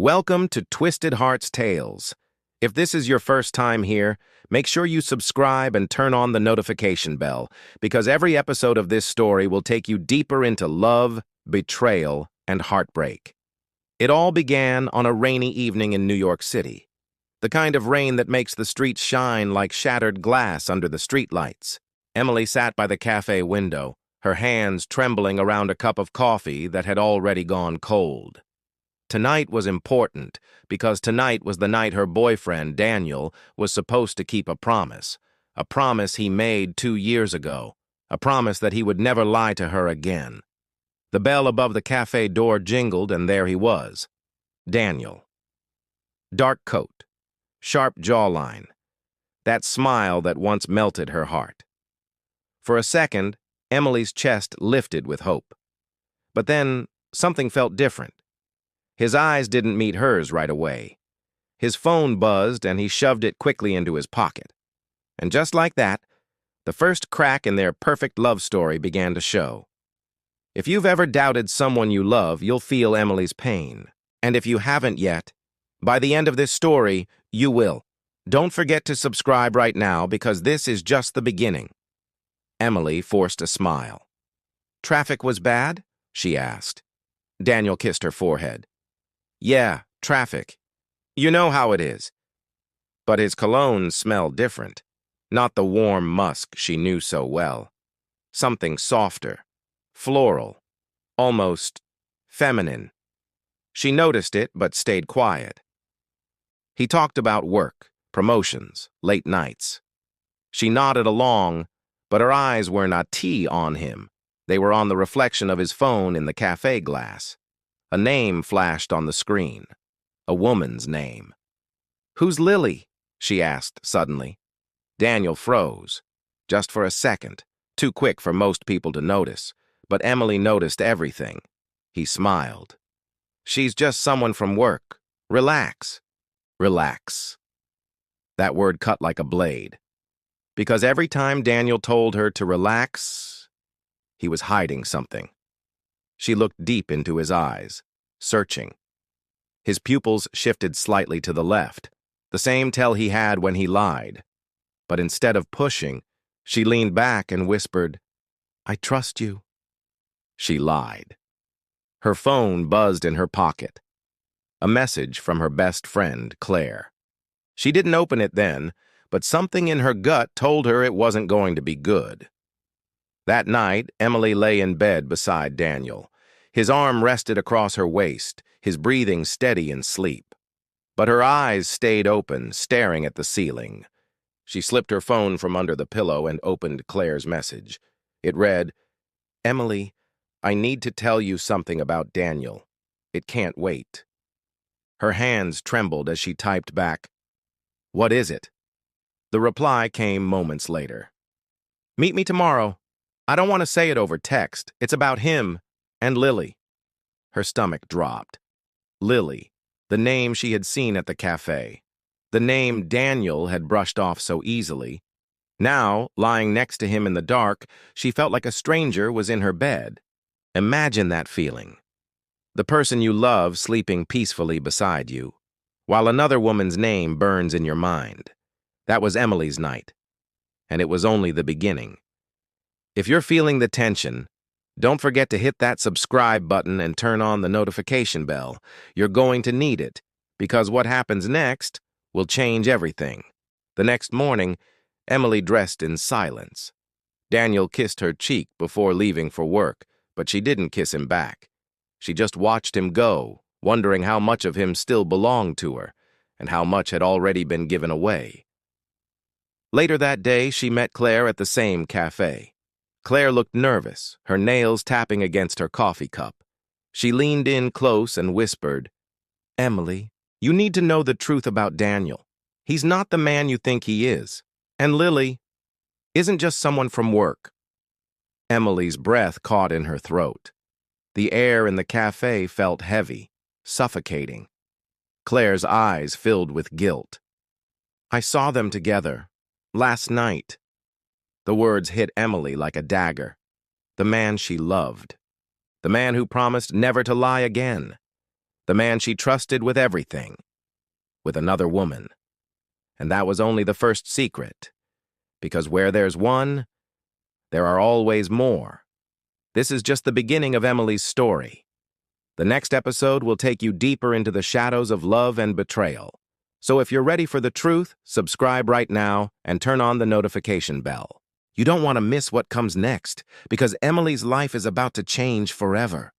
Welcome to Twisted Hearts Tales. If this is your first time here, make sure you subscribe and turn on the notification bell, because every episode of this story will take you deeper into love, betrayal, and heartbreak. It all began on a rainy evening in New York City. The kind of rain that makes the streets shine like shattered glass under the streetlights. Emily sat by the cafe window, her hands trembling around a cup of coffee that had already gone cold. Tonight was important because tonight was the night her boyfriend, Daniel, was supposed to keep a promise he made 2 years ago, a promise that he would never lie to her again. The bell above the cafe door jingled, and there he was, Daniel. Dark coat, sharp jawline, that smile that once melted her heart. For a second, Emily's chest lifted with hope. But then something felt different. His eyes didn't meet hers right away. His phone buzzed, and he shoved it quickly into his pocket. And just like that, the first crack in their perfect love story began to show. If you've ever doubted someone you love, you'll feel Emily's pain. And if you haven't yet, by the end of this story, you will. Don't forget to subscribe right now, because this is just the beginning. Emily forced a smile. "Traffic was bad?" she asked. Daniel kissed her forehead. "Yeah, traffic. You know how it is." But his cologne smelled different. Not the warm musk she knew so well. Something softer, floral, almost feminine. She noticed it, but stayed quiet. He talked about work, promotions, late nights. She nodded along, but her eyes were not on him. They were on the reflection of his phone in the cafe glass. A name flashed on the screen. A woman's name. "Who's Lily?" she asked suddenly. Daniel froze. Just for a second, too quick for most people to notice, but Emily noticed everything. He smiled. "She's just someone from work. Relax." Relax. That word cut like a blade. Because every time Daniel told her to relax, he was hiding something. She looked deep into his eyes, searching. His pupils shifted slightly to the left, the same tell he had when he lied. But instead of pushing, she leaned back and whispered, "I trust you." She lied. Her phone buzzed in her pocket. A message from her best friend, Claire. She didn't open it then, but something in her gut told her it wasn't going to be good. That night, Emily lay in bed beside Daniel. His arm rested across her waist, his breathing steady in sleep. But her eyes stayed open, staring at the ceiling. She slipped her phone from under the pillow and opened Claire's message. It read, "Emily, I need to tell you something about Daniel. It can't wait." Her hands trembled as she typed back, "What is it?" The reply came moments later. "Meet me tomorrow. I don't want to say it over text. It's about him and Lily." Her stomach dropped. Lily, the name she had seen at the cafe. The name Daniel had brushed off so easily. Now, lying next to him in the dark, she felt like a stranger was in her bed. Imagine that feeling. The person you love sleeping peacefully beside you, while another woman's name burns in your mind. That was Emily's night, and it was only the beginning. If you're feeling the tension, don't forget to hit that subscribe button and turn on the notification bell. You're going to need it, because what happens next will change everything. The next morning, Emily dressed in silence. Daniel kissed her cheek before leaving for work, but she didn't kiss him back. She just watched him go, wondering how much of him still belonged to her, and how much had already been given away. Later that day, she met Claire at the same cafe. Claire looked nervous, her nails tapping against her coffee cup. She leaned in close and whispered, "Emily, you need to know the truth about Daniel. He's not the man you think he is. And Lily isn't just someone from work." Emily's breath caught in her throat. The air in the cafe felt heavy, suffocating. Claire's eyes filled with guilt. "I saw them together, last night." The words hit Emily like a dagger. The man she loved. The man who promised never to lie again. the man she trusted with everything, with another woman. And that was only the first secret, because where there's one, there are always more. This is just the beginning of Emily's story. The next episode will take you deeper into the shadows of love and betrayal. So if you're ready for the truth, subscribe right now and turn on the notification bell. You don't want to miss what comes next, because Emily's life is about to change forever.